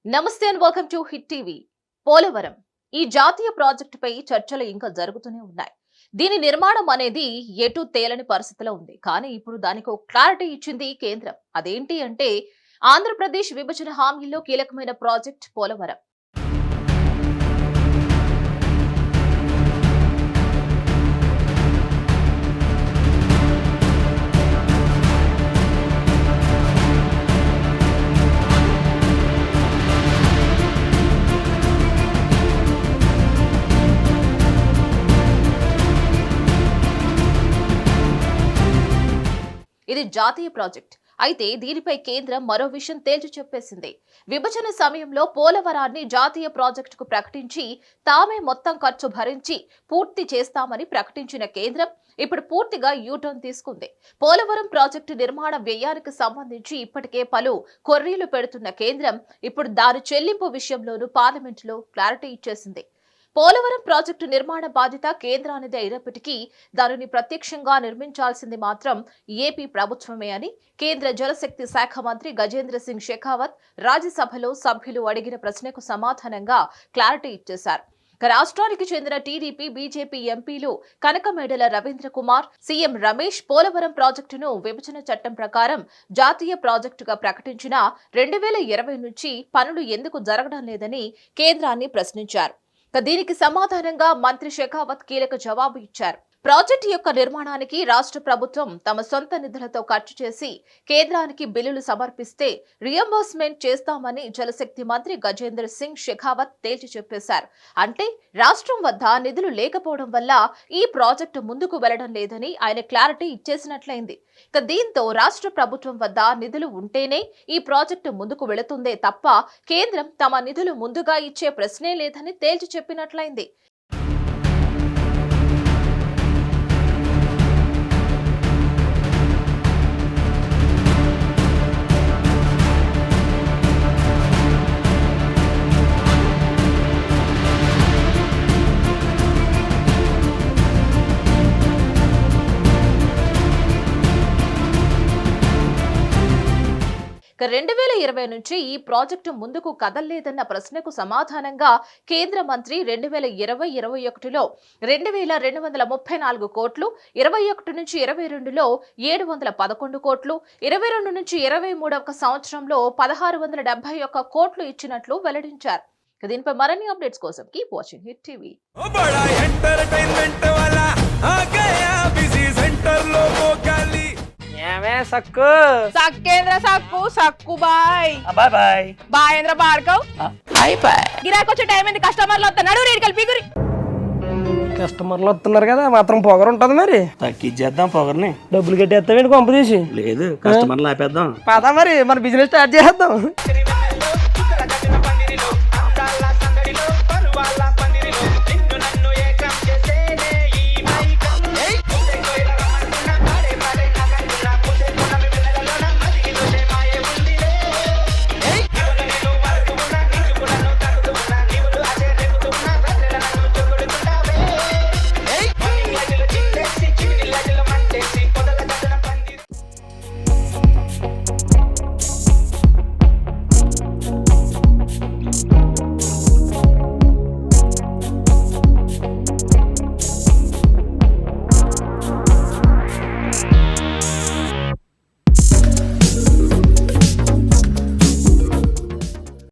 నమస్తే and welcome to hit TV. Polavaram ఈ జాతీయ ప్రాజెక్టుపై చర్చలు ఇంకా జరుగుతూనే ఉన్నాయి. దీని నిర్మాణం అనేది ఎటు తేలని పరిస్థితిలో ఉంది. కానీ ఇప్పుడు దానికి ఒక క్లారిటీ ఇచ్చింది కేంద్రం. అదేంటి అంటే ఆంధ్రప్రదేశ్ విభజన హామీల్లో కీలకమైన ప్రాజెక్ట్ పోలవరం. ఇది జాతీయ ప్రాజెక్ట్ అయితే దీనిపై కేంద్రం మరో విషయం తేల్చి చెప్పేసింది. విభజన సమయంలో పోలవరాన్ని జాతీయ ప్రాజెక్టుకు ప్రకటించి తామే మొత్తం ఖర్చు భరించి పూర్తి చేస్తామని ప్రకటించిన కేంద్రం ఇప్పుడు పూర్తిగా యూటర్న్ తీసుకుంది. పోలవరం ప్రాజెక్టు నిర్మాణ వ్యయానికి సంబంధించి ఇప్పటికే పలు కొర్రీలు పెడుతున్న కేంద్రం ఇప్పుడు దాని చెల్లింపు విషయంలోనూ పార్లమెంటులో క్లారిటీ ఇచ్చేసింది. పోలవరం ప్రాజెక్టు నిర్మాణ బాధ్యత కేంద్రానిది అయినప్పటికీ దానిని ప్రత్యక్షంగా నిర్మించాల్సింది మాత్రం ఏపీ ప్రభుత్వమే అని కేంద్ర జలశక్తి శాఖ మంత్రి గజేంద్ర సింగ్ షెకావత్ రాజ్యసభలో సభ్యులు అడిగిన ప్రశ్నకు సమాధానంగా క్లారిటీ ఇచ్చేశారు. రాష్ట్రానికి చెందిన టీడీపీ, బీజేపీ ఎంపీలు కనకమేడల రవీంద్ర కుమార్, సీఎం రమేష్ పోలవరం ప్రాజెక్టును విభజన చట్టం ప్రకారం జాతీయ ప్రాజెక్టుగా ప్రకటించిన 2020 నుంచి పనులు ఎందుకు జరగడం లేదని కేంద్రాన్ని ప్రశ్నించారు. దీనికి సమాధానంగా మంత్రి షెకావత్ కీలక జవాబు ఇచ్చారు. ప్రాజెక్టు యొక్క నిర్మాణానికి రాష్ట్ర ప్రభుత్వం తమ సొంత నిధులతో ఖర్చు చేసి కేంద్రానికి బిల్లులు సమర్పిస్తే రియంబర్స్మెంట్ చేస్తామని జలశక్తి మంత్రి గజేంద్ర సింగ్ షెకావత్ తేల్చి చెప్పేశారు. అంటే రాష్ట్రం వద్ద నిధులు లేకపోవడం వల్ల ఈ ప్రాజెక్టు ముందుకు వెళ్లడం లేదని ఆయన క్లారిటీ ఇచ్చేసినట్లయింది. దీంతో రాష్ట్ర ప్రభుత్వం వద్ద నిధులు ఉంటేనే ఈ ప్రాజెక్టు ముందుకు వెళుతుందే తప్ప కేంద్రం తమ నిధులు ముందుగా ఇచ్చే ప్రశ్నే లేదని తేల్చి చెప్పినట్లయింది. 2020 నుంచి ఈ ప్రాజెక్టు ముందుకు కదల్లేదన్న ప్రశ్నకు సమాధానంగా కేంద్ర మంత్రి 2020-21లో 2234 కోట్లు, 21 నుంచి 22లో 711 కోట్లు, 22 నుంచి 23 సంవత్సరంలో 1671 కోట్లు ఇచ్చినట్లు వెల్లడించారు. దీనిపై మరిన్ని అప్డేట్స్ కోసం కీప్ వాచింగ్ హిట్ టీవీ. సక్కు సక్కేంద్ర సక్కు సక్కు బాయ్ బాయ్ బాయ్ బాయేంద్ర భార్గవ్ బాయ్ బాయ్. గిరాకి వచ్చే టైం ఏంది? కస్టమర్లు వస్తున్నాడు, రేడికల్ పిగురి. కస్టమర్లు వస్తున్నారు కదా, మాత్రం పొగరు ఉంటది. మరి తగ్గించేద్దాం పొగర్ని. డబ్బులు కట్టేస్తామేంటి కొంప తీసి? లేదు, కస్టమర్లు ఆపేద్దాం. పదా మరి మన బిజినెస్ స్టార్ట్ చేద్దాం.